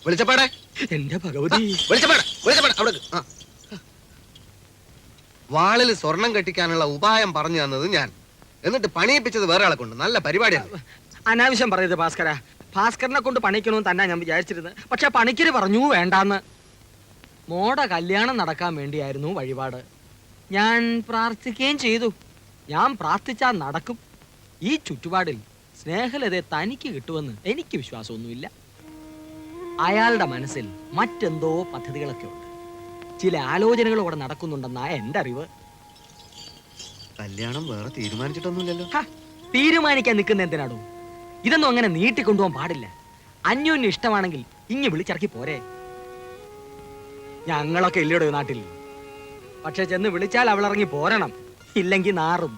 വിളിച്ചപ്പാടെ എന്റെ ഭഗവതി. അവിടെ വാളിൽ സ്വർണം കെട്ടിക്കാനുള്ള ഉപായം പറഞ്ഞു തന്നത് ഞാൻ, എന്നിട്ട് പണിയിപ്പിച്ചത് വേറെ ആളെ കൊണ്ട്. നല്ല പരിപാടിയാണ്. അനാവശ്യം പറയരുത് ഭാസ്കര. ഭാസ്കരനെ കൊണ്ട് പണിക്കണമെന്ന് തന്നെ ഞാൻ വിചാരിച്ചിരുന്നത്. പക്ഷെ പണിക്കര് പറഞ്ഞു വേണ്ടാന്ന്. മോടെ കല്യാണം നടക്കാൻ വേണ്ടിയായിരുന്നു വഴിപാട്. ഞാൻ പ്രാർത്ഥിക്കുകയും ചെയ്തു. ഞാൻ പ്രാർത്ഥിച്ചാൽ നടക്കും. ഈ ചുറ്റുപാടിൽ സ്നേഹലതയെ തനിക്ക് കിട്ടുമെന്ന് എനിക്ക് വിശ്വാസമൊന്നുമില്ല. അയാളുടെ മനസ്സിൽ മറ്റെന്തോ പദ്ധതികളൊക്കെ ഉണ്ട്. ചില ആലോചനകൾ ഇവിടെ നടക്കുന്നുണ്ടെന്നാ എന്റെ അറിവ്. കല്യാണം വേറെ തീരുമാനിച്ചിട്ടൊന്നുമില്ലല്ലോ. തീരുമാനിക്കാൻ നിൽക്കുന്ന എന്തിനാടോ? ഇതൊന്നും അങ്ങനെ നീട്ടിക്കൊണ്ടുപോകാൻ പാടില്ല. അന്യോന്യം ഇഷ്ടമാണെങ്കിൽ ഇങ്ങ് വിളിച്ചിറക്കി പോരെ. ഞങ്ങളൊക്കെ ഇല്ലടോ നാട്ടിൽ. പക്ഷെ ചെന്ന് വിളിച്ചാൽ അവളിറങ്ങി പോരണം, ഇല്ലെങ്കിൽ നാറും.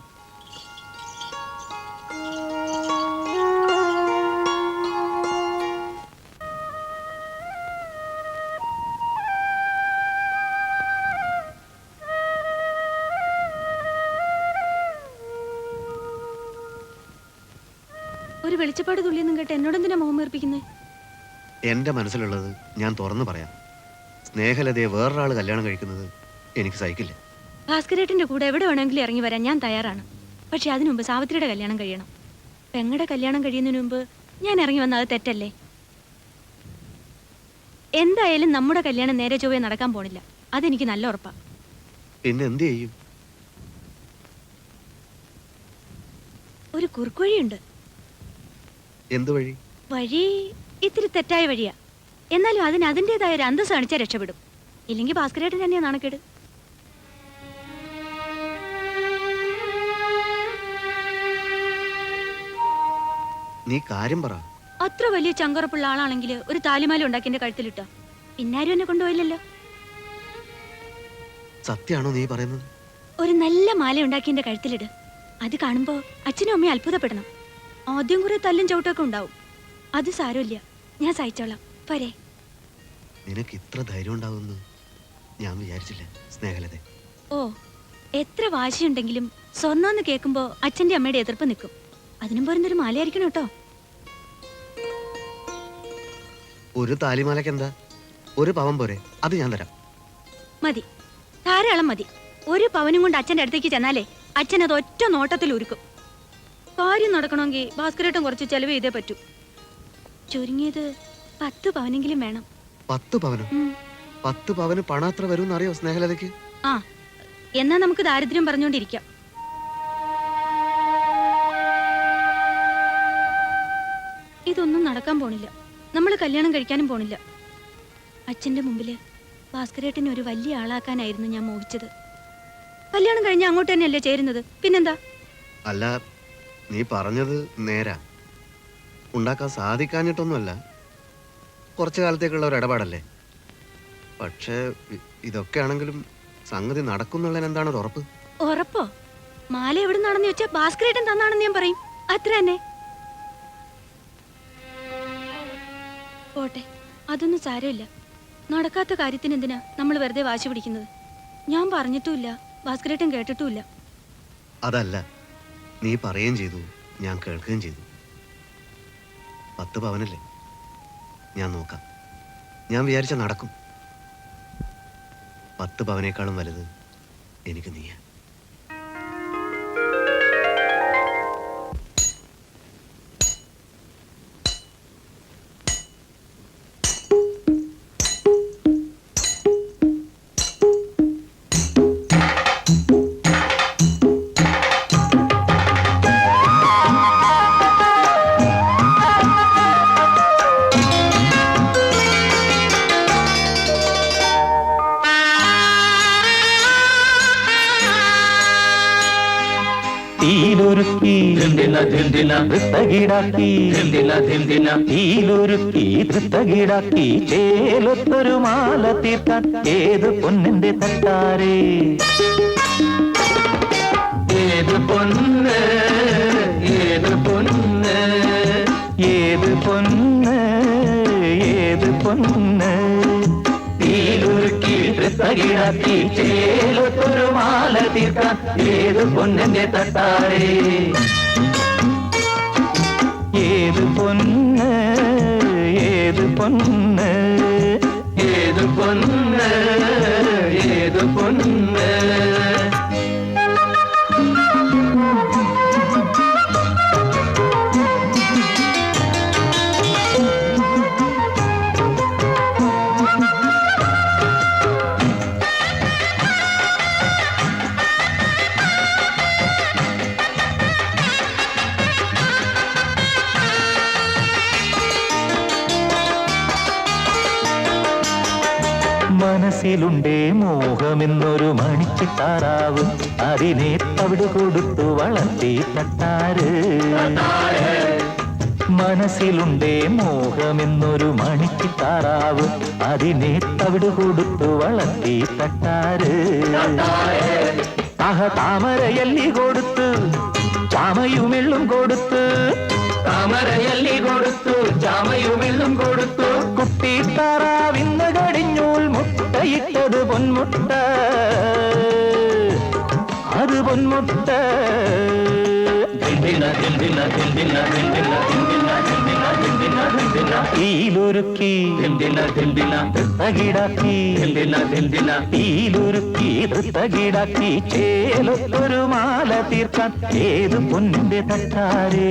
ഒരു വെളിച്ചപ്പാട് തുള്ളിയെന്നും കേട്ട് എന്നോടെന്തിനാ മുഖം വീർപ്പിക്കുന്നേ? എന്റെ മനസ്സിലുള്ളത് ഞാൻ തുറന്നു പറയാം. സ്നേഹലതയെ വേറൊരാള് കല്യാണം കഴിക്കുന്നത് എനിക്ക് സഹിക്കില്ല. ഭാസ്കരേട്ടന്റെ കൂടെ എവിടെ വേണമെങ്കിലും ഇറങ്ങി വരാൻ ഞാൻ തയ്യാറാണ്. പക്ഷെ അതിനു മുമ്പ് സാവിത്രിയുടെ കല്യാണം കഴിയണം. പെങ്ങളുടെ കല്യാണം കഴിയുന്നതിന് മുമ്പ് ഞാൻ ഇറങ്ങി വന്നത് അത് തെറ്റല്ലേ? എന്തായാലും നമ്മുടെ കല്യാണം നേരെ ചൊവ്വേ നടക്കാൻ പോണില്ല. അതെനിക്ക് നല്ല ഉറപ്പാ. പിന്നെ എന്ത് ചെയ്യും? ഒരു കുറുക്കുവഴിയുണ്ട്. എന്ത് വഴി? വഴി ഇത്തിരി തെറ്റായ വഴിയാ. എന്നാലും അതിന് അതിൻ്റെതായ ഒരു അന്തസ് കാണിച്ചാൽ രക്ഷപ്പെടും. ഇല്ലെങ്കിൽ ഭാസ്കരേട്ടൻ തന്നെയാ നാണക്കേട്. നീ കാര്യം പറ. അത്ര വലിയ ചങ്കുറപ്പുള്ള ആളാണെങ്കിൽ ഒരു താലിമാല ഉണ്ടാക്കി എന്റെ കഴുത്തിലിട്ടോ. പിന്നാരും എന്നെ കൊണ്ടുപോയില്ലല്ലോ. സത്യാണോ നീ പറയുന്നത്? ഒരു നല്ല മാല ഉണ്ടാക്കി എന്റെ കഴുത്തിലിട്. അത് കാണുമ്പോ അച്ഛനും അമ്മയും അത്ഭുതപ്പെടണം. ആദ്യം കുറെ തല്ലും ചവിട്ടൊക്കെ ഉണ്ടാവും. അത് സാരമില്ല, ഞാൻ സഹിച്ചോളാം. പോരെ? നിനക്ക് ഇത്ര ധൈര്യം ഉണ്ടാവുമെന്ന് ഞാൻ വിചാരിച്ചില്ല സ്നേഹലത. ഓ, എത്ര വാശിയുണ്ടെങ്കിലും സ്വർണ്ണമെന്ന് കേൾക്കുമ്പോ അച്ഛന്റെ അമ്മയുടെ എതിർപ്പ് നിൽക്കും. അതിനും പോരുന്നൊരു മാലയായിരിക്കണം കേട്ടോ. ഒരു താലിമാലക്ക് എന്താ, ഒരു പവൻ പോരെ? അത് ഞാൻ തരാം. മതി, ധാരാളം മതി. ഒരു പവനും കൊണ്ട് അച്ഛന്റെ അടുത്തേക്ക് ചെന്നാലേ അച്ഛൻ അത് ഒറ്റ നോട്ടത്തിൽ ഉരുക്കും. കാര്യം നടക്കണമെങ്കിൽ ഭാസ്കരേട്ടൻ കുറച്ച് ചെലവ് ചെയ്തേ പറ്റൂ. ചുരുങ്ങിയത് 10 പവനെങ്കിലും വേണം. 10 പവനോ? 10 പവന് പണം അത്ര വരും എന്നറിയോ സ്നേഹലതയ്ക്ക്? ആ, എന്നാ നമുക്ക് ദാരിദ്ര്യം പറഞ്ഞുകൊണ്ടിരിക്കാം. ഇതൊന്നും നടക്കാൻ പോണില്ല. നമ്മൾ കല്യാണം കഴിക്കാനും പോണില്ല. അച്ഛന്റെ മുമ്പില് ഭാസ്കരേട്ടനെ ഒരു വലിയ ആളാക്കാനായിരുന്നു ഞാൻ മോഹിച്ചത്. കല്യാണം കഴിഞ്ഞ അങ്ങോട്ട് തന്നെയല്ലേ ചേരുന്നത്, പിന്നെന്താ? അല്ല, നീ പറഞ്ഞത് നേരാ. ഉണ്ടാക്കാൻ സാധിക്കാഞ്ഞിട്ടൊന്നുമല്ല, കുറച്ചു കാലത്തേക്കുള്ള ഒരു ഇടപാടല്ലേ. പക്ഷേ ഇതൊക്കെ ആണെങ്കിലും സംഗതി നടക്കുന്നുള്ളതിന് എന്താണ് ഒരു ഉറപ്പ്? ഉറപ്പോ? മാല എവിടെ നിന്നാണെന്ന് വെച്ചാൽ ഭാസ്കരേട്ടൻ തന്നാണെന്ന് ഞാൻ പറയും. അത്ര തന്നെ. പോട്ടെ, അതൊന്നും സാരമില്ല. നടക്കാത്ത കാര്യത്തിന് എന്തിനാ നമ്മൾ വെറുതെ വാശി പിടിക്കുന്നത്? ഞാൻ പറഞ്ഞിട്ടുമില്ല, ഭാസ്കരേട്ടൻ കേട്ടിട്ടുമില്ല. അതല്ല, നീ പറയുകയും ചെയ്തു, ഞാൻ കേൾക്കുകയും ചെയ്തു. 10 പവനല്ലേ? ഞാൻ നോക്കാം. ഞാൻ വിചാരിച്ച നടക്കും. 10 പവനേക്കാളും വലുത് എനിക്ക് നീയാ. ചേലൊത്തൊരു മാല തീർക്കാൻ ഏത് പൊന്നിന്റെ തട്ടാരേ, ഏത് പൊന്ന്, ഏത് പൊന്ന്, ഏത് പൊന്ന്, ഏത് പൊന്ന്, തീലുരുക്കി തകിടാക്കി ചേലൊത്തൊരു മാല തീർക്കാൻ ഏത് പൊന്നിന്റെ തട്ടാരേ, ഏത് പൊന്ന്, ഏത് പൊന്ന്. മനസ്സിലുണ്ടേ മോഹമെന്നൊരു മണിച്ചിത്താറാവ്, അതിനെ തവിട് കൊടുത്തു വളർത്തി തട്ടാര്. മനസ്സിലുണ്ടേ മോഹമെന്നൊരു മണിച്ചിത്താറാവ്, അതിനെ തവിട് കൊടുത്തു വളർത്തി തട്ടാര്. താമരയല്ലി കൊടുത്ത് ചാമയുമെള്ളും കൊടുത്ത്, താമരയല്ലി കൊടുത്തു ചാമയുമെള്ളും കൊടുത്തു. കുട്ടിത്താറാവിന്ന് കടിഞ്ഞൂൽ മുട്ടയിട്ടത് പൊന്മുട്ട, അത് പൊന്മുട്ട. ഈലൊരുക്കി തകിടാക്കി, ഈലൊരുക്കി തകിടാക്കി, ചേലത്തൊരു മാല തീർക്കാൻ ഏത് പൊന്നിന്റെ തട്ടാരേ,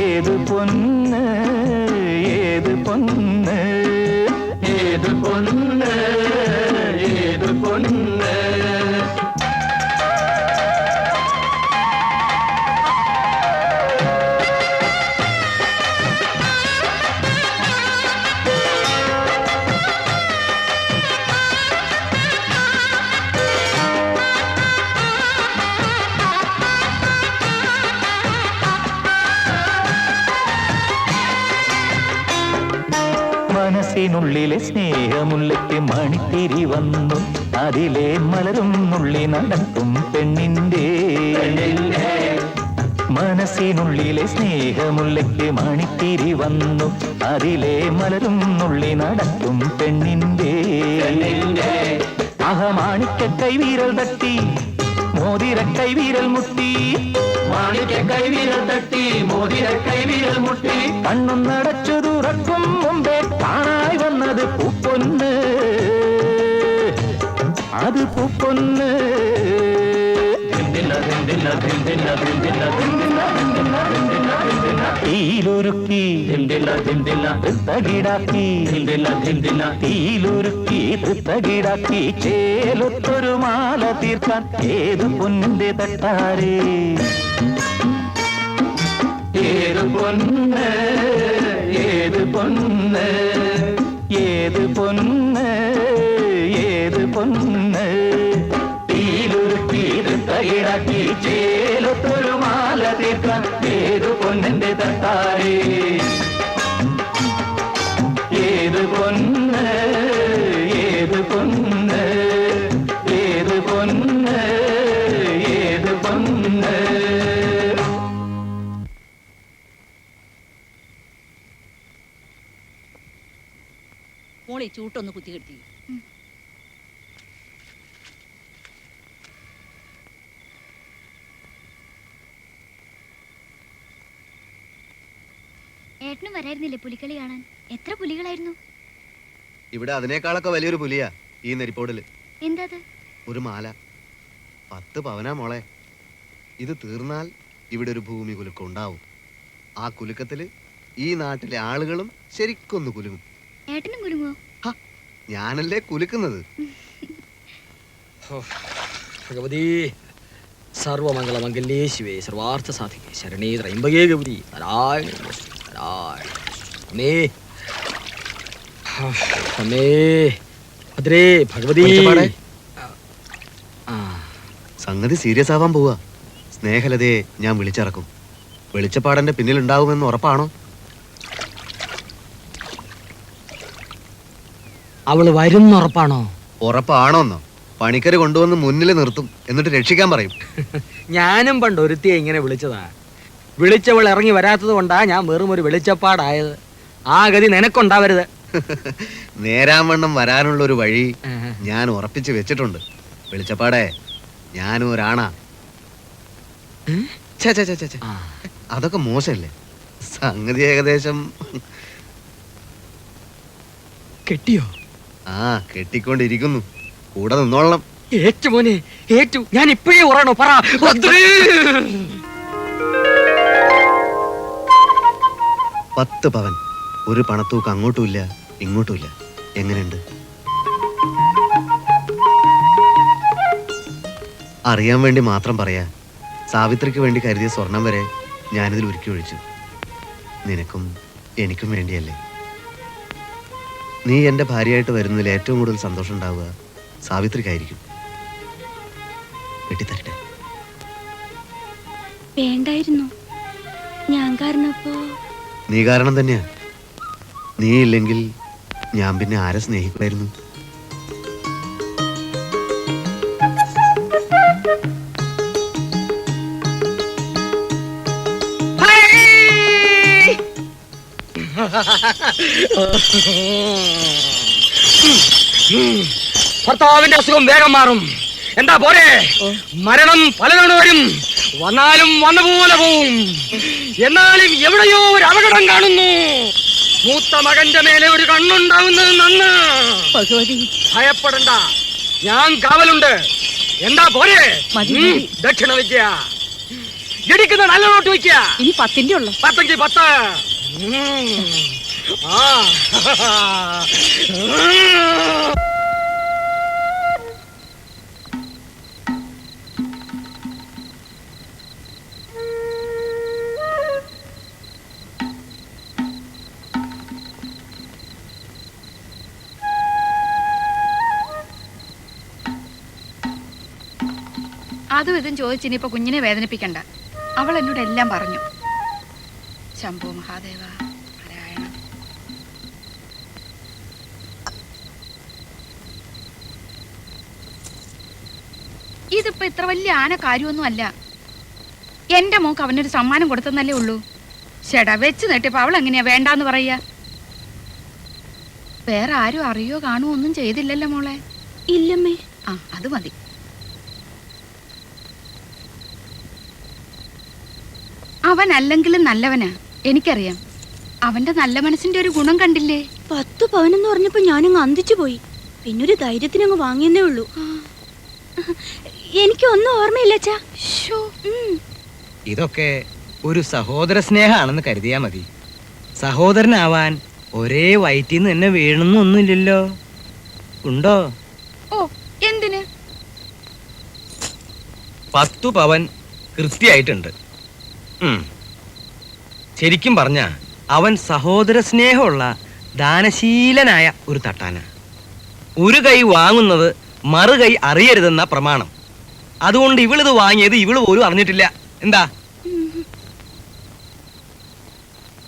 ഏത് പൊന്ന്, ഏത് പൊന്ന്, ഏത് പൊന്ന്, ഏത് പൊന്ന്. മനസ്സിനുള്ളിലെ സ്നേഹമുള്ളിക്ക് മണിത്തിരി വന്നു, അതിലെ മലരും നുള്ളി നടക്കും പെണ്ണിന്റെ. മനസ്സിനുള്ളിലെ സ്നേഹമുള്ളിക്ക് മണിത്തിരി വന്നു, അതിലെ മലരും നുള്ളി നടക്കും പെണ്ണിന്റെ. അഹമാണിക്ക കൈവീരൽ തട്ടി മോതിര കൈവീരൽ മുട്ടി, മാണിക്ക കൈവീരൽ തട്ടി മോതിര കൈവീരൽ മുട്ടി. കണ്ണും നടച്ചു തുറക്കും മുമ്പേ കാണായി വന്നത് പൂപ്പൊന്ന്, അത് പൂപ്പൊന്ന്. തീയിലൊരുക്കി തകിടാക്കി, തീയിലൊരുക്കി തകിടാക്കി, ചേലൊത്തൊരു മാല തീർക്കാൻ ഏത് പൊന്നിന്റെ തട്ടാരേ, ഏത് പൊന്ന്, ഏത് പൊന്ന്, ഏത് പൊന്ന്, ഏത് പൊന്ന്. തീയിലൊരുക്കി തകിടാക്കി, ചേലൊത്തൊരു മാല തീർക്കാൻ ഏത് പൊന്നിന്റെ തട്ടാരേ, ഏത് പൊന്ന്, ഏത് പൊന്ന്, ഏത് പൊന്ന്, ഏത് പൊന്ന്. മോളെ ചൂട്ടൊന്ന് കുത്തിക്കെടുത്തി. ഏട്ടനും വരായിരുന്നില്ലേ പുലിക്കളി കാണാൻ? എത്ര പുലികളായിരുന്നു? ഇവിടെ അതിനേക്കാളൊക്കെ വലിയൊരു പുലിയാ ഈ നെരിപ്പോടില്. എന്താ? ഒരു മാല 10 പവനാ മോളെ. ഇത് തീർന്നാൽ ഇവിടെ ഒരു ഭൂമി കുലുക്കം ഉണ്ടാവും. ആ കുലുക്കത്തില് ഈ നാട്ടിലെ ആളുകളും ശരിക്കൊന്ന് കുലുങ്ങും. ഏട്ടനും കുലുങ്ങോ? ഞാനല്ലേ കുലുക്കുന്നത്. ഭഗവതി സർവമംഗളമംഗല്യേ ശിവേ സർവാർത്ഥ സാധികേ ശരണേ ത്രയംബകേ ഗൗരി നാരായണ അമ്മേ, അമ്മേ ഭദ്രേ ഭഗവതി. സംഗതി സീരിയസ് ആവാൻ പോവാ. സ്നേഹലതയെ ഞാൻ വിളിച്ചിറക്കും. വെളിച്ചപ്പാടന്റെ പിന്നിലുണ്ടാവുമെന്ന് ഉറപ്പാണോ? അവള് വരുന്നുറപ്പാണോ? ഉറപ്പാണോന്നോ? പണിക്കര് കൊണ്ടുവന്ന് മുന്നിൽ നിർത്തും, എന്നിട്ട് രക്ഷിക്കാൻ പറയും. ഞാനും പണ്ട് ഒരുത്തിയെ ഇങ്ങനെ വിളിച്ചതാ. വിളിച്ചവൾ ഇറങ്ങി വരാത്തത് കൊണ്ടാ ഞാൻ വെറും ഒരു വെളിച്ചപ്പാടായത്. ആ ഗതി നിനക്കുണ്ടാവരുത്. നേരാവണ്ണം വരാനുള്ള ഒരു വഴി ഞാൻ ഉറപ്പിച്ച് വെച്ചിട്ടുണ്ട്. വെളിച്ചപ്പാടേ, ഞാനും ഒരാണാ. അതൊക്കെ മോശല്ലേ? സംഗതി ഏകദേശം കെട്ടിയോ? ആ, കെട്ടിക്കൊണ്ടിരിക്കുന്നു. കൂടെ നിന്നോളണം. ഏറ്റു മോനെ, ഏറ്റു. ഞാൻ ഇപ്പോഴേ ഉറയണോ? പറ. 10 പവൻ. ഒരു പണത്തൂക്ക് അങ്ങോട്ടുമില്ല ഇങ്ങോട്ടുമില്ല. എങ്ങനെയുണ്ട്? അറിയാൻ വേണ്ടി മാത്രം പറയാ. സാവിത്രിക്ക് വേണ്ടി കരുതിയ സ്വർണം വരെ ഞാനിതിൽ ഉരുക്കി ഒഴിച്ചു. നിനക്കും എനിക്കും വേണ്ടിയല്ലേ? നീ എൻ്റെ ഭാര്യയായിട്ട് വരുന്നതിൽ ഏറ്റവും കൂടുതൽ സന്തോഷം ഉണ്ടാവുക സാവിത്രിക്കായിരിക്കും. വെട്ടിത്തരട്ടെ. വേണ്ടായിരുന്നു. ഞാൻ കാരണപ്പോ നീ കാരണം തന്നെയാ. നീ ഇല്ലെങ്കിൽ ഞാൻ പിന്നെ ആരെ സ്നേഹിക്കുമായിരുന്നു? ഭർത്താവിന്റെ അസുഖം വേഗം മാറും. എന്താ പോരെ? മരണം പലതവണ വരും, വന്നാലും വന്ന പോലെ പോവും. എന്നാലും എവിടെയോ ഒരു അപകടം കാണുന്നു. മൂത്ത മകന്റെ മേലെ ഒരു കണ്ണുണ്ടാവുന്നത് നന്ന്. ഭഗവതി, ഭയപ്പെടണ്ട, ഞാൻ കാവലുണ്ട്. എന്താ പോരെ? മതി, ഉം, മതി. ദക്ഷിണ വയ്ക്കുക, ഇടിക്കുന്ന നല്ല നോട്ട് വയ്ക്കുക. ഇനി 10ന്റെ ഉള്ളു. 10 10. ആ അതും ഇതും ചോദിച്ച് ഇനിയിപ്പോ കുഞ്ഞിനെ വേദനിപ്പിക്കണ്ട. അവൾ എന്നോട് എല്ലാം പറഞ്ഞു. ശംഭോ മഹാദേവ നാരായണ. ഇതിപ്പോ ഇത്ര വലിയ ആന കാര്യമൊന്നും അല്ല. എന്റെ മോക്ക് അവനൊരു സമ്മാനം കൊടുത്തെന്നല്ലേ ഉള്ളൂ. ചേടാ വെച്ച് നീട്ടിയപ്പോ അവൾ എങ്ങനെയാ വേണ്ടാന്ന് പറയാ? വേറെ ആരും അറിയോ കാണുമോ ഒന്നും ചെയ്തില്ലല്ലോ മോളെ. ഇല്ലമ്മേ. ആ അത് മതി. അവൻ അല്ലെങ്കിലും നല്ലവനാ, എനിക്കറിയാം. അവന്റെ നല്ല മനസ്സിന്റെ ഒരു ഗുണം കണ്ടില്ലേ? 10 പവനെന്ന് പറഞ്ഞപ്പോ ഞാനങ്ങ് അന്തിച്ചു പോയി. പിന്നൊരു ധൈര്യത്തിനങ്ങ് വാങ്ങിയെന്നേ ഉള്ളൂ. എനിക്കൊന്നും ഓർമ്മയില്ല അച്ഛാ. ഇതൊക്കെ ഒരു സഹോദര സ്നേഹമാണെന്ന് കരുതിയാ മതി. സഹോദരനാവാൻ ഒരേ വയറ്റിന്ന് തന്നെ വീഴണമെന്നൊന്നുമില്ലല്ലോ. ഉണ്ടോ? ഓ എന്തിന്? 10 പവൻ കൃത്യായിട്ടുണ്ട്. ശരിക്കും പറഞ്ഞ അവൻ സഹോദര സ്നേഹമുള്ള ദാനശീലനായ ഒരു തട്ടാന. ഒരു കൈ വാങ്ങുന്നത് മറു കൈ അറിയരുതെന്ന പ്രമാണം. അതുകൊണ്ട് ഇവളിത് വാങ്ങിയത് ഇവള് പോലും അറിഞ്ഞിട്ടില്ല. എന്താ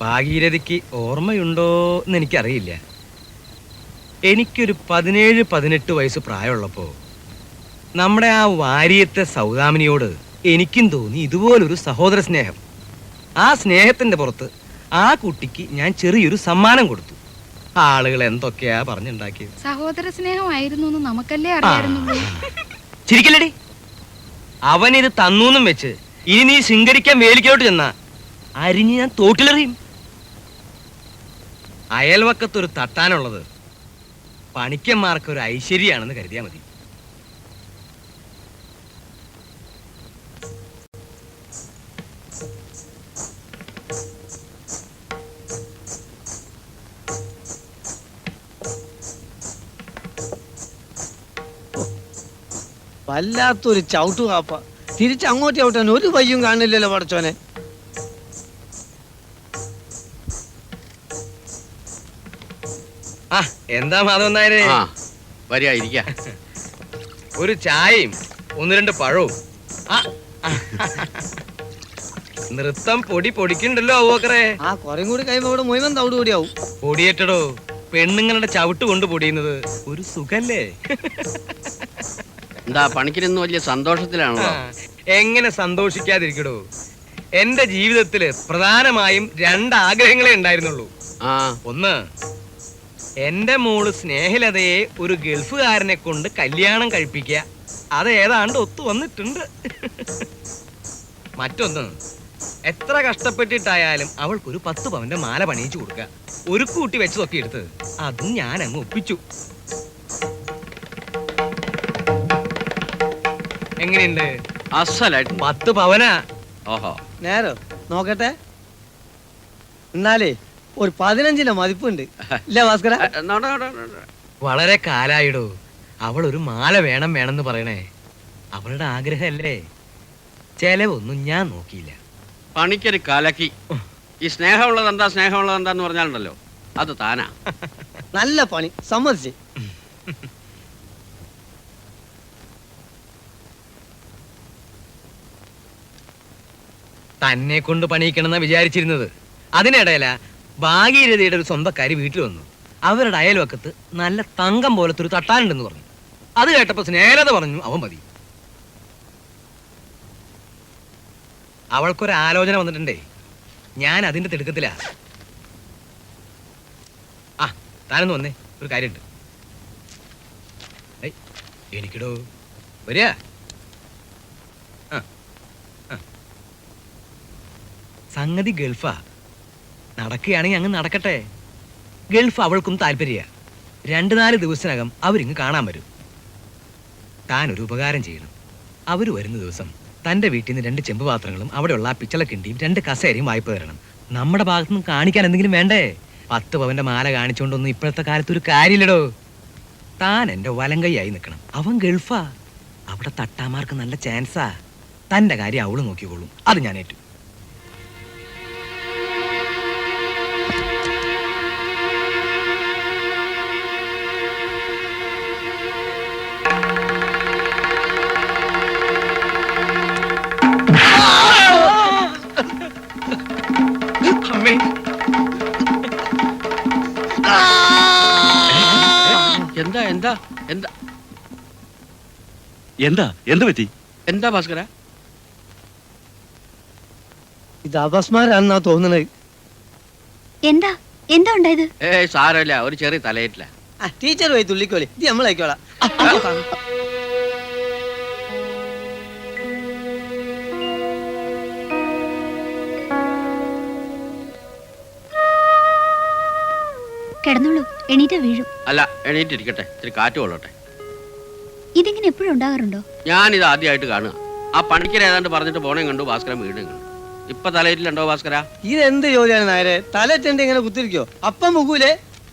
ഭാഗീരഥിക്ക് ഓർമ്മയുണ്ടോ എന്ന് എനിക്കറിയില്ല. എനിക്കൊരു 17-18 വയസ്സ് പ്രായമുള്ളപ്പോ നമ്മുടെ ആ വാര്യത്തെ സൗദാമിനിയോട് എനിക്കും തോന്നി ഇതുപോലൊരു സഹോദര സ്നേഹം. ആ സ്നേഹത്തിന്റെ പുറത്ത് ആ കുട്ടിക്ക് ഞാൻ ചെറിയൊരു സമ്മാനം കൊടുത്തു. ആളുകൾ എന്തൊക്കെയാ പറഞ്ഞുണ്ടാക്കിയത്. സഹോദര സ്നേഹമായിരുന്നു എന്ന് നമുക്കല്ലേ അറിയാറുന്നുള്ളൂ. ചിരിക്കല്ലടി. അവനിത് തന്നൂന്നും വെച്ച് ഇനി നീ ശൃംഗരിക്കാൻ വേലിക്കോട്ട് ചെന്നാ അരിഞ്ഞ് ഞാൻ തോട്ടിലെറിയും. അയൽവക്കത്തൊരു തട്ടാനുള്ളത് പണിക്കന്മാർക്ക് ഒരു ഐശ്വര്യാണെന്ന് കരുതിയാ മതി. വല്ലാത്തൊരു ചവിട്ടു കാപ്പ. തിരിച്ചങ്ങോട്ട് ചവിട്ടാൻ ഒരു വയ്യും കാണില്ലല്ലോ പടച്ചോനെ. ആ എന്താ മാധവൻ നായരെ? വരിക. ഒരു ചായയും 1-2 പഴവും. നൃത്തം പൊടിക്കണ്ടല്ലോ അവക്കറേ. ആ കുറേം കൂടി കഴിയുമ്പോ ഇവിടെ മുഴുവൻ തവിട് കൂടിയാവും. പൊടിയേറ്റടോ. പെണ്ണുങ്ങളുടെ ചവിട്ട് കൊണ്ട് പൊടിയുന്നത് ഒരു സുഖല്ലേ? എന്താ പണിക്കിരുന്ന് വലിയ സന്തോഷത്തിലാണോ? എങ്ങനെ സന്തോഷിക്കാതിരിക്കടോ? എന്റെ ജീവിതത്തില് പ്രധാനമായും 2 ആഗ്രഹങ്ങളെ ഉണ്ടായിരുന്നുള്ളൂ. ഒന്ന്, എന്റെ മോള് സ്നേഹലതയെ ഒരു ഗൾഫുകാരനെ കൊണ്ട് കല്യാണം കഴിപ്പിക്കുക. അത് ഏതാണ്ട് ഒത്തു വന്നിട്ടുണ്ട്. മറ്റൊന്ന്, എത്ര കഷ്ടപ്പെട്ടിട്ടായാലും അവൾക്കൊരു 10 പവന്റെ മാല പണിയിച്ചു കൊടുക്കുക. ഒരു കൂട്ടി വെച്ചതൊക്കെ എടുത്ത് അതും ഞാൻ അങ്ങ് ഒപ്പിച്ചു. എങ്ങനെയുണ്ട്? അസലായിട്ട് 10 പവനാ. ഓഹോ, നേരോ നോക്കട്ടെ. എന്നാലേ ഒരു 15ന്റെ മതിപ്പുണ്ട് ഇല്ല ഭാസ്കര? വളരെ കാലായിടോ അവൾ ഒരു മാല വേണമെന്ന് പറയണേ. അവളുടെ ആഗ്രഹമല്ലേ. ചെലവൊന്നും ഞാൻ നോക്കിയില്ല. പണിക്കൊരു കലക്കി. ഈ സ്നേഹമുള്ളതെന്താന്ന് പറഞ്ഞാലുണ്ടല്ലോ, അത് താനാ. നല്ല പണി, സമ്മതിച്ച്. തന്നെ കൊണ്ട് പണിയിക്കണമെന്നാ വിചാരിച്ചിരുന്നത്. അതിനിടയില ഭാഗീരഥയുടെ ഒരു സ്വന്തക്കാരി വീട്ടിൽ വന്നു. അവരുടെ അയൽവക്കത്ത് നല്ല തങ്കം പോലത്തെ ഒരു തട്ടാനുണ്ടെന്ന് പറഞ്ഞു. അത് കേട്ടപ്പോ സ്നേഹത പറഞ്ഞു അവൻ മതി. അവൾക്കൊരാലോചന വന്നിട്ടുണ്ടേ. ഞാൻ അതിന്റെ തിടുക്കത്തിലാ. ആ താനൊന്ന് വന്നേ, ഒരു കാര്യമുണ്ട്. എനിക്കിടോ വരിക. സംഗതി ഗൾഫാ. നടക്കുകയാണെങ്കിൽ അങ്ങ് നടക്കട്ടെ. ഗൾഫ് അവൾക്കും താല്പര്യ. 2-4 ദിവസത്തിനകം അവരിങ്ങ് കാണാൻ വരും. താൻ ഒരു ഉപകാരം ചെയ്യണം. അവർ വരുന്ന ദിവസം തൻ്റെ വീട്ടിൽ നിന്ന് 2 ചെമ്പ് പാത്രങ്ങളും അവിടെയുള്ള ആ പിച്ചളക്കിണ്ടിയും 2 കസേരയും വായ്പ തരണം. നമ്മുടെ ഭാഗത്തു നിന്ന് കാണിക്കാൻ എന്തെങ്കിലും വേണ്ടേ? 10 പവന്റെ മാല കാണിച്ചുകൊണ്ടൊന്നും ഇപ്പോഴത്തെ കാലത്ത് ഒരു കാര്യമില്ലടോ. താൻ എൻ്റെ വലങ്കൈയായി നിൽക്കണം. അവൻ ഗൾഫാ. അവിടെ തട്ടാമാർക്ക് നല്ല ചാൻസാ. തൻ്റെ കാര്യം അവള് നോക്കിക്കോളും. അത് ഞാൻ ഏറ്റു. എന്താ എന്താ എന്താ എന്താ എന്ത് പറ്റി? എന്താ ഭാസ്കര? ഇത് അപസ്മാരാണെന്നാ തോന്നുന്നത്. എന്താ എന്താ ഉണ്ടായത്? സാരമില്ല, ഒരു ചെറിയ തലയിട്ടില്ല. ടീച്ചർ പോയി തുള്ളിക്കോളി, ഇത് നമ്മളായിക്കോളാം. കിടന്നോളൂ, എണീറ്റ വീഴും. അല്ല, എണീറ്റിരിക്കട്ടെ, ഇത്തിരി കാറ്റ് കൊള്ളട്ടെ. ഇതിങ്ങനെ എപ്പോഴും ഉണ്ടാകാറുണ്ടോ? ഞാനിത് ആദ്യമായിട്ട് കാണുക. ആ പണിക്കര് ഏതാണ്ട് പറഞ്ഞിട്ട് പോണേ കണ്ടു, ഭാസ്കരൻ വീടും കണ്ടു. ഇപ്പൊ തലയിട്ടിലുണ്ടോ ഭാസ്കര? ഇതെന്ത് ജോലിയാണ് നേരെ? തലറ്റെണ്ട് ഇങ്ങനെ കുത്തിരിക്കോ? അപ്പം മുകൂലേ?